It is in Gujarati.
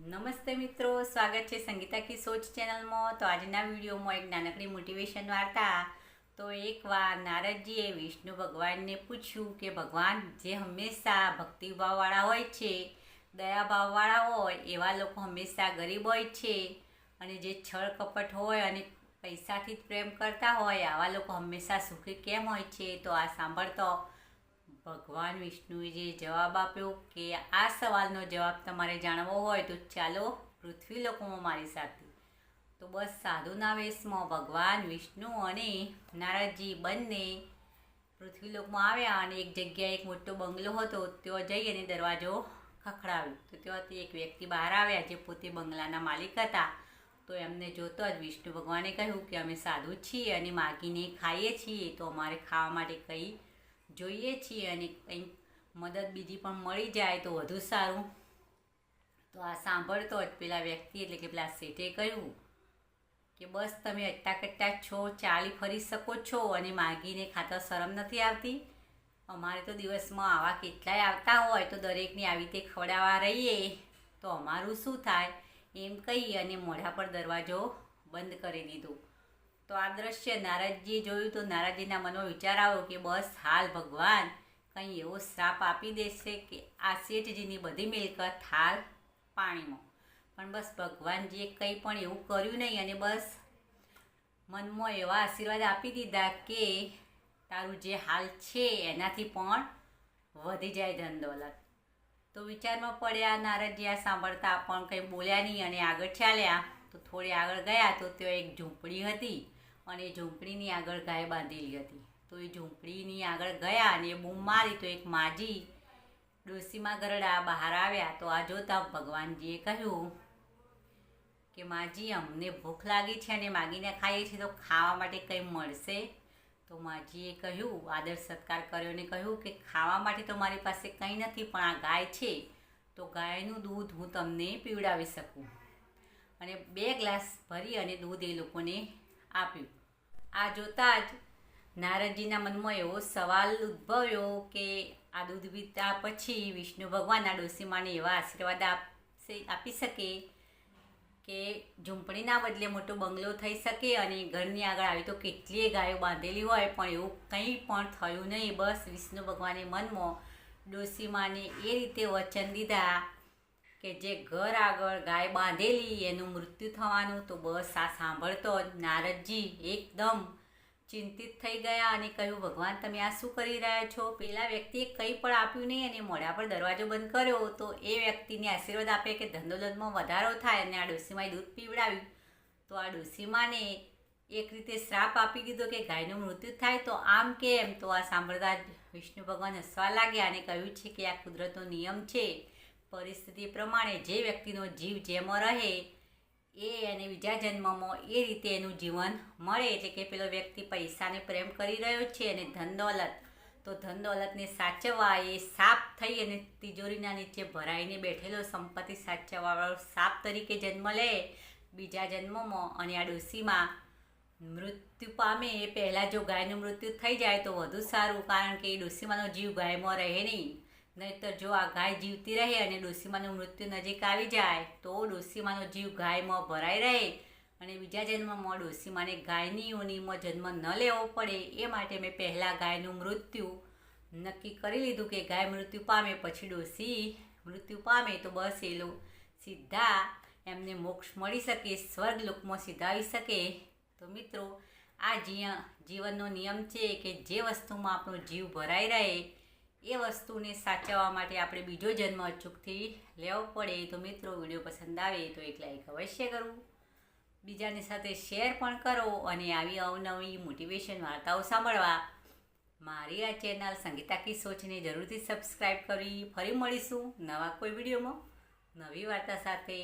નમસ્તે મિત્રો, સ્વાગત છે સંગીતા કી સોચ ચેનલમાં। તો આજના વિડીયોમાં એક નાનકડી મોટિવેશન વાર્તા। તો એકવાર નારદજીએ વિષ્ણુ ભગવાનને પૂછ્યું કે ભગવાન, જે હંમેશા ભક્તિભાવવાળા હોય છે, દયાભાવવાળા હોય એવા લોકો હંમેશા ગરીબ હોય છે, અને જે છળ કપટ હોય અને પૈસાથી જ પ્રેમ કરતા હોય આવા લોકો હંમેશા સુખી કેમ હોય છે? તો આ સાંભળતો ભગવાન વિષ્ણુએ જે જવાબ આપ્યો કે આ સવાલનો જવાબ તમારે જાણવો હોય તો ચાલો પૃથ્વી લોકમાં મારી સાથે। તો બસ સાધુના વેશમાં ભગવાન વિષ્ણુ અને નારદજી બંને પૃથ્વી લોકમાં આવ્યા અને એક જગ્યાએ એક મોટો બંગલો હતો। ત્યાં જઈ અને દરવાજો ખખડાવ્યો તો ત્યાંથી એક વ્યક્તિ બહાર આવ્યા જે પોતે બંગલાના માલિક હતા। તો એમને જોતો જ વિષ્ણુ ભગવાને કહ્યું કે અમે સાધુ છીએ અને માગીને ખાઈએ છીએ, તો અમારે ખાવા માટે કંઈ જોઈએ છીએ અને કંઈક મદદ બીજી પણ મળી જાય તો વધુ સારું। તો આ સાંભળતો જ પેલા વ્યક્તિ એટલે કે પેલા શેઠે કહ્યું કે બસ તમે અટ્ટાકટ્ટા છો, ચાલી ફરી શકો છો અને માગીને ખાતા શરમ નથી આવતી? અમારે તો દિવસમાં આવા કેટલાય આવતા હોય તો દરેકને આવી રીતે ખવડાવવા રહીએ તો અમારું શું થાય? એમ કહી અને મોઢા પર દરવાજો બંધ કરી દીધો। તો આ દ્રશ્ય નારદજીએ જોયું તો નારદજીના મનમાં વિચાર આવ્યો કે બસ હાલ ભગવાન કંઈ એવો શ્રાપ આપી દેશે કે આ શેઠજીની બધી મિલકત હાલ પાણીમાં। પણ બસ ભગવાનજીએ કંઈ પણ એવું કર્યું નહીં અને બસ મનમાં એવા આશીર્વાદ આપી દીધા કે તારું જે હાલ છે એનાથી પણ વધી જાય ધન દોલત। તો વિચારમાં પડ્યા નારદજી આ સાંભળતા પણ કંઈ બોલ્યા નહીં અને આગળ ચાલ્યા। તો થોડી આગળ ગયા તો ત્યાં એક ઝૂંપડી હતી અને ઝૂંપડીની આગળ ગાય બાંધેલી હતી। તો એ ઝૂંપડીની આગળ ગયા અને બૂમ મારી તો એક માજી ડોશીમાં ગરડા બહાર આવ્યા। તો આ જોતાં ભગવાનજીએ કહ્યું કે માજી, અમને ભૂખ લાગી છે અને માગીને ખાઈએ છીએ તો ખાવા માટે કંઈ મળશે? તો માજીએ કહ્યું, આદર સત્કાર કર્યો અને કહ્યું કે ખાવા માટે તો મારી પાસે કંઈ નથી, પણ આ ગાય છે તો ગાયનું દૂધ હું તમને પીવડાવી શકું। અને 2 ગ્લાસ ભરી અને દૂધ એ લોકોને આપ્યું। આ જોતાં જ નારદજીના મનમાં એવો સવાલ ઉદ્ભવ્યો કે આ દૂધ પીતા પછી વિષ્ણુ ભગવાન આ ડોશીમાને એવા આશીર્વાદ આપી શકે કે ઝૂંપડીના બદલે મોટો બંગલો થઈ શકે અને ઘરની આગળ આવી તો કેટલીય ગાયો બાંધેલી હોય, પણ એવું કંઈ પણ થયું નહીં। બસ વિષ્ણુ ભગવાને મનમાં ડોશીમાને એ રીતે વચન દીધા કે જે ઘર આગળ ગાય બાંધેલી એનું મૃત્યુ થવાનું। તો બસ આ સાંભળતો જ નારદજી એકદમ ચિંતિત થઈ ગયા અને કહ્યું, ભગવાન તમે આ શું કરી રહ્યા છો? પેલા વ્યક્તિએ કંઈ પણ આપ્યું નહીં અને મોઢા પર દરવાજો બંધ કર્યો। તો એ વ્યક્તિને આશીર્વાદ આપે કે ધનદોલતમાં વધારો થાય અને આ ડોશીમાએ દૂધ પીવડાવ્યું તો આ ડોશીમાને એક રીતે શ્રાપ આપી દીધો કે ગાયનું મૃત્યુ થાય। તો આમ કેમ? તો આ સાંભળતા જ વિષ્ણુ ભગવાન હસવા લાગ્યા અને કહ્યું છે કે આ કુદરતનો નિયમ છે। પરિસ્થિતિ પ્રમાણે જે વ્યક્તિનો જીવ જેમાં રહે એને બીજા જન્મમાં એ રીતે એનું જીવન મળે। એટલે કે પેલો વ્યક્તિ પૈસાને પ્રેમ કરી રહ્યો છે અને ધન દોલત, તો ધન દોલતને સાચવવા એ સાપ થઈ અને તિજોરીના નીચે ભરાઈને બેઠેલો સંપત્તિ સાચવવાવાળો સાપ તરીકે જન્મ લે બીજા જન્મમાં। અને આ ડોશીમાં મૃત્યુ પામે એ પહેલાં જો ગાયનું મૃત્યુ થઈ જાય તો વધુ સારું, કારણ કે એ ડોશીમાનો જીવ ગાયમાં રહે નહીં। નહીંતર જો આ ગાય જીવતી રહે અને ડોશીમાનું મૃત્યુ નજીક આવી જાય તો ડોશીમાનો જીવ ગાયમાં ભરાઈ રહે અને બીજા જન્મમાં ડોશીમાને ગાયની યોનિમાં જન્મ ન લેવો પડે। એ માટે મેં પહેલાં ગાયનું મૃત્યુ નક્કી કરી લીધું કે ગાય મૃત્યુ પામે પછી ડોશી મૃત્યુ પામે તો બસ એ લોકો સીધા એમને મોક્ષ મળી શકે, સ્વર્ગલોકમાં સીધા આવી શકે। તો મિત્રો, આ જીવનનો નિયમ છે કે જે વસ્તુમાં આપણો જીવ ભરાઈ રહે એ વસ્તુને સાચવવા માટે આપણે બીજો જન્મ અચૂકથી લેવો પડે। તો મિત્રો, વિડીયો પસંદ આવે તો એક લાઈક અવશ્ય કરવું, બીજાની સાથે શેર પણ કરો અને આવી અવનવી મોટિવેશન વાર્તાઓ સાંભળવા મારી આ ચેનલ સંગીતા કી સોચને જરૂરથી સબસ્ક્રાઈબ કરી। ફરી મળીશું નવા કોઈ વિડીયોમાં નવી વાર્તા સાથે।